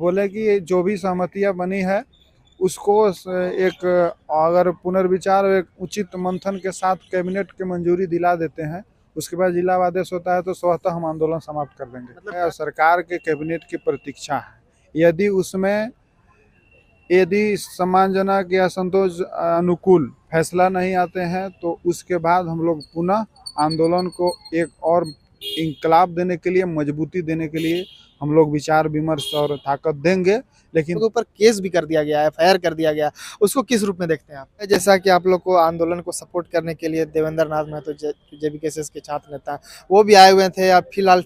बोले कि जो भी सहमतियां बनी है उसको एक अगर पुनर्विचार और एक उचित मंथन के साथ कैबिनेट की मंजूरी दिला देते हैं, उसके बाद जिला आदेश होता है तो स्वतः हम आंदोलन समाप्त कर देंगे। मतलब सरकार के कैबिनेट की प्रतीक्षा है। यदि सम्मानजनक या संतोष अनुकूल फैसला नहीं आते हैं तो उसके बाद हम लोग पुनः आंदोलन को एक और इंकलाब देने के लिए, मजबूती देने के लिए हम लोग विचार विमर्श और ताकत देंगे। लेकिन के ऊपर केस भी कर दिया गया है, एफआईआर कर दिया गया, उसको किस रूप में देखते हैं आप? जैसा कि आप लोग को आंदोलन को सपोर्ट करने के लिए देवेंद्र नाथ महतो जेबीकेएसएस के छात्र नेता वो भी आए हुए थे। अब फिलहाल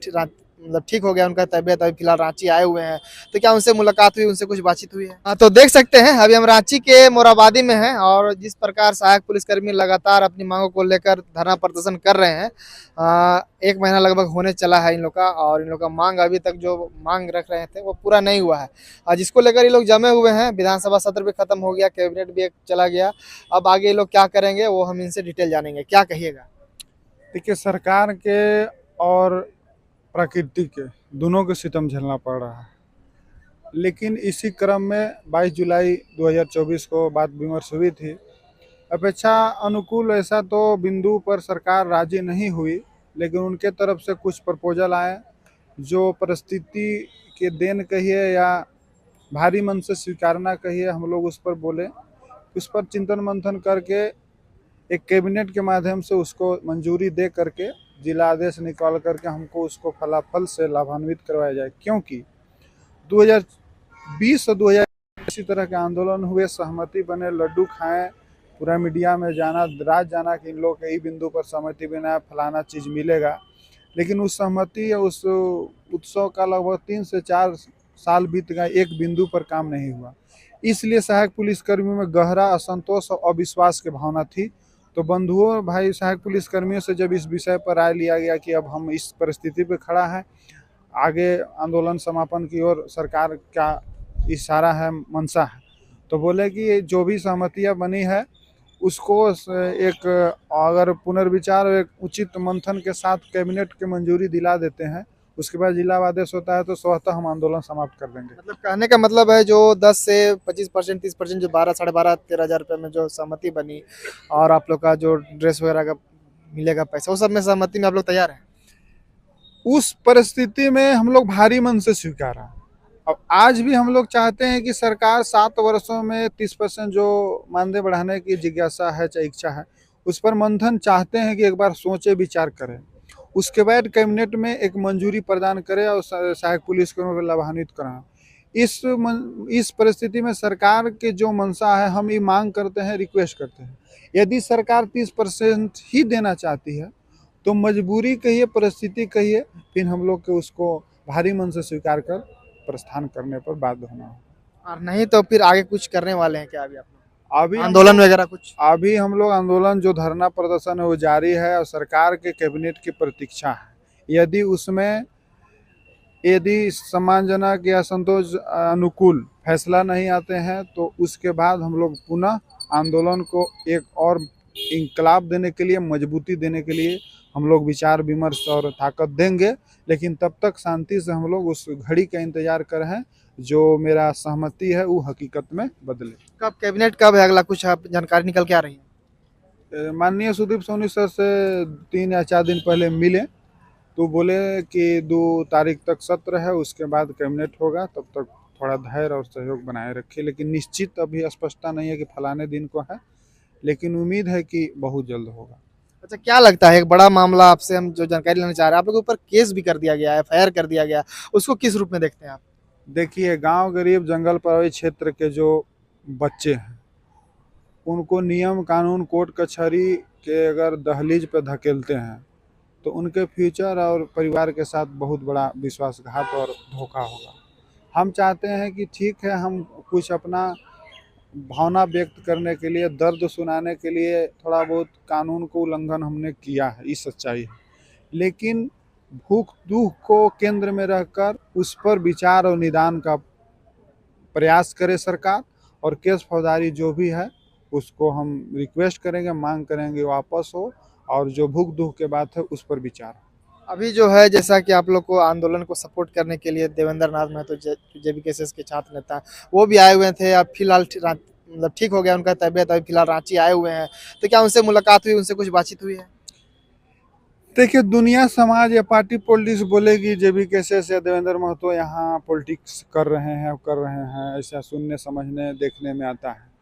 मतलब ठीक हो गया उनका तबीयत, अभी फिलहाल रांची आए हुए हैं। तो क्या उनसे मुलाकात हुई, उनसे कुछ बातचीत हुई है? हाँ, तो देख सकते हैं अभी हम रांची के मोराबादी में हैं और जिस प्रकार सहायक पुलिसकर्मी लगातार अपनी मांगों को लेकर धरना प्रदर्शन कर रहे हैं। 1 महीना लगभग होने चला है इन लोग का, और इन लोग का मांग अभी तक जो मांग रख रहे थे वो पूरा नहीं हुआ है, जिसको लेकर ये लोग जमे हुए हैं। विधानसभा सत्र भी खत्म हो गया, कैबिनेट भी एक चला गया। अब आगे ये लोग क्या करेंगे वो हम इनसे डिटेल जानेंगे। क्या कहिएगा? देखिए, सरकार के और प्रकृति के दोनों के सितम झेलना पड़ रहा है, लेकिन इसी क्रम में 22 जुलाई 2024 को बात विमर्श हुई थी। अपेक्षा अनुकूल ऐसा तो बिंदु पर सरकार राजी नहीं हुई, लेकिन उनके तरफ से कुछ प्रपोजल आए जो परिस्थिति के देन कहिए या भारी मन से स्वीकारना कहिए, हम लोग उस पर बोले। उस पर चिंतन मंथन करके एक कैबिनेट के माध्यम से उसको मंजूरी दे करके जिला आदेश निकाल करके हमको उसको फलाफल से लाभान्वित करवाया जाए, क्योंकि 2020 और 2000 इसी तरह के आंदोलन हुए, सहमति बने, लड्डू खाएं, पूरा मीडिया में जाना, राज जाना कि इन लोग कई बिंदु पर सहमति बना, फलाना चीज़ मिलेगा। लेकिन उस सहमति या उस उत्सव का लगभग 3 से 4 साल बीत गए, एक बिंदु पर काम नहीं हुआ। इसलिए सहायक पुलिसकर्मियों में गहरा असंतोष और अविश्वास की भावना थी। तो बंधुओं, भाई, सहायक पुलिसकर्मियों से जब इस विषय पर राय लिया गया कि अब हम इस परिस्थिति पर खड़ा है, आगे आंदोलन समापन की ओर सरकार का इशारा है, मंशा है, तो बोले कि जो भी सहमतियां बनी है उसको एक अगर पुनर्विचार और एक उचित मंथन के साथ कैबिनेट की मंजूरी दिला देते हैं, उसके बाद जिला आदेश होता है तो स्वतः हम आंदोलन समाप्त कर देंगे। मतलब कहने का मतलब है जो 10 से 25%, 30% जो 12, 12.5, 13,000 रुपये में जो सहमति बनी और आप लोग का जो ड्रेस वगैरह का मिलेगा पैसा, वो सब में सहमति में आप लोग तैयार हैं? उस परिस्थिति में हम लोग भारी मन से स्वीकारा। अब आज भी हम लोग चाहते हैं कि सरकार 7 वर्षों में 30% जो मानदेय बढ़ाने की जिज्ञासा है, चाहे इच्छा है, उस पर मंथन चाहते हैं कि एक बार सोचे, विचार करें, उसके बाद कैबिनेट में एक मंजूरी प्रदान करें और सहायक पुलिसकर्मियों को लाभान्वित कराएं। इस परिस्थिति में सरकार के जो मंशा है, हम ये मांग करते हैं, रिक्वेस्ट करते हैं, यदि सरकार 30% ही देना चाहती है तो मजबूरी कहिए, परिस्थिति कहिए, फिर हम लोग के उसको भारी मन से स्वीकार कर प्रस्थान करने पर बाध्य होना हो। और नहीं तो फिर आगे कुछ करने वाले हैं क्या अभी आप लोग? अभी आंदोलन वगैरह कुछ? अभी हम लोग आंदोलन जो धरना प्रदर्शन है वो जारी है और सरकार के कैबिनेट की प्रतीक्षा है। यदि सम्मानजनक या संतोष अनुकूल फैसला नहीं आते हैं तो उसके बाद हम लोग पुनः आंदोलन को एक और इंकलाब देने के लिए, मजबूती देने के लिए हम लोग विचार विमर्श और ताकत देंगे। लेकिन तब तक शांति से हम लोग उस घड़ी का इंतजार कर रहे हैं जो मेरा सहमति है वो हकीकत में बदले। कब कैबिनेट कब है अगला, कुछ आप जानकारी निकल के आ रही है? माननीय सुदीप सोनी सर से 3 या 4 दिन पहले मिले तो बोले कि 2 तारीख तक सत्र है, उसके बाद कैबिनेट होगा, तब तक थोड़ा धैर्य और सहयोग बनाए रखिए। लेकिन निश्चित अभी स्पष्टता नहीं है कि फलाने दिन को है, लेकिन उम्मीद है कि बहुत जल्द होगा। अच्छा, क्या लगता है एक बड़ा मामला आपसे हम जो जानकारी लेना चाह रहे हैं, आप लोग के ऊपर केस भी कर दिया गया है, एफआईआर कर दिया गया, उसको किस रूप में देखते हैं आप? देखिए, गांव गरीब जंगल प्रभावित क्षेत्र के जो बच्चे हैं उनको नियम कानून कोर्ट कचहरी के अगर दहलीज पर धकेलते हैं तो उनके फ्यूचर और परिवार के साथ बहुत बड़ा विश्वासघात और धोखा होगा। हम चाहते हैं कि ठीक है, हम कुछ अपना भावना व्यक्त करने के लिए, दर्द सुनाने के लिए थोड़ा बहुत कानून को उल्लंघन हमने किया है, ये सच्चाई है, लेकिन भूख दुख को केंद्र में रहकर उस पर विचार और निदान का प्रयास करे सरकार, और केस फौजदारी जो भी है उसको हम रिक्वेस्ट करेंगे, मांग करेंगे वापस हो, और जो भूख दुख के बात है उस पर विचार। अभी जो है जैसा कि आप लोग को आंदोलन को सपोर्ट करने के लिए देवेंद्र नाथ महतो जेबीकेएसएस के छात्र नेता वो भी आए हुए थे। अब फिलहाल मतलब ठीक हो गया उनका तबीयत, अभी फिलहाल रांची आए हुए हैं। तो क्या उनसे मुलाकात हुई, उनसे कुछ बातचीत हुई है? देखिए, दुनिया समाज या पार्टी पॉलिटिक्स बोलेगी जेबीकेएसएस या देवेंद्र महतो यहाँ पॉलिटिक्स कर रहे हैं, ऐसा सुनने समझने देखने में आता है।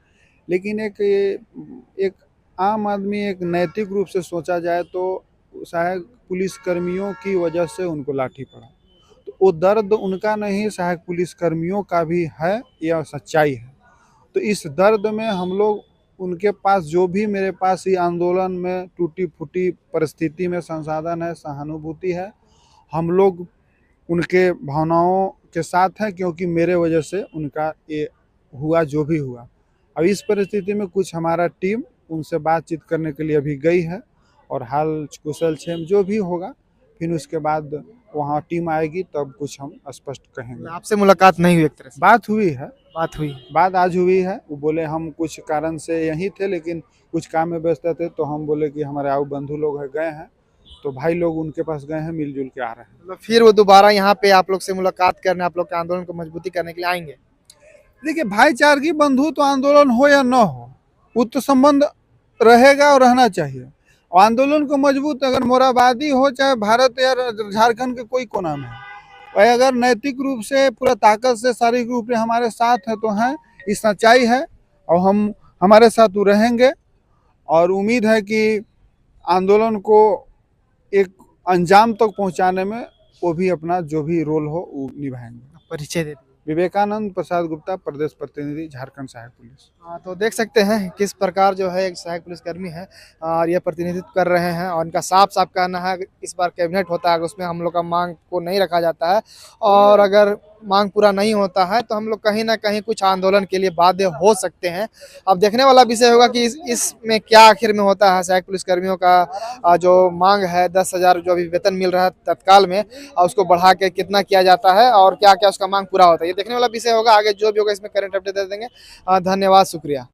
लेकिन एक आम आदमी एक नैतिक रूप से सोचा जाए तो सहायक पुलिस कर्मियों की वजह से उनको लाठी पड़ा, तो वो दर्द उनका नहीं, सहायक पुलिस कर्मियों का भी है, यह सच्चाई है। तो इस दर्द में हम लोग उनके पास जो भी मेरे पास ही आंदोलन में टूटी फूटी परिस्थिति में संसाधन है, सहानुभूति है, हम लोग उनके भावनाओं के साथ हैं, क्योंकि मेरे वजह से उनका ये हुआ जो भी हुआ। अब इस परिस्थिति में कुछ हमारा टीम उनसे बातचीत करने के लिए अभी गई है, और हाल कुशल क्षेम जो भी होगा फिर उसके बाद वहाँ टीम आएगी तब कुछ हम स्पष्ट कहेंगे। आपसे मुलाकात नहीं हुई एक तरह से? बात हुई है, बात आज हुई है। वो बोले हम कुछ कारण से यहीं थे, लेकिन कुछ काम में व्यस्त थे, तो हम बोले कि हमारे आऊ बंधु लोग है गए हैं, तो भाई लोग उनके पास गए हैं, मिलजुल के आ रहे हैं। मतलब फिर वो दोबारा यहाँ पे आप लोग से मुलाकात करने, आप लोग के आंदोलन को मजबूती करने के लिए आएंगे? देखिए, भाईचारगी बंधु तो आंदोलन हो या न हो, वो तो संबंध रहेगा और रहना चाहिए। और आंदोलन को मजबूत अगर मोराबादी हो, चाहे भारत या झारखंड के कोई कोना में, और अगर नैतिक रूप से पूरा ताकत से शारीरिक रूप से हमारे साथ है तो हैं, इस सच्चाई है, और हम हमारे साथ वो रहेंगे। और उम्मीद है कि आंदोलन को एक अंजाम तक पहुंचाने में वो भी अपना जो भी रोल हो वो निभाएंगे। परिचय दे दीजिए। विवेकानंद प्रसाद गुप्ता, प्रदेश प्रतिनिधि, झारखंड सहायक पुलिस। तो देख सकते हैं किस प्रकार जो है एक सहायक पुलिसकर्मी है और ये प्रतिनिधित्व कर रहे हैं, और इनका साफ साफ कहना है इस बार कैबिनेट होता है उसमें हम लोग का मांग को नहीं रखा जाता है, और अगर मांग पूरा नहीं होता है तो हम लोग कहीं ना कहीं कुछ आंदोलन के लिए बाध्य हो सकते हैं। अब देखने वाला विषय होगा कि इसमें क्या आखिर में होता है। सहायक पुलिसकर्मियों का जो मांग है 10,000 जो अभी वेतन मिल रहा है तत्काल में, उसको बढ़ा के कितना किया जाता है और क्या क्या उसका मांग पूरा होता है, ये देखने वाला विषय होगा। आगे जो भी होगा इसमें करंट अपडेट दे देंगे। धन्यवाद, शुक्रिया।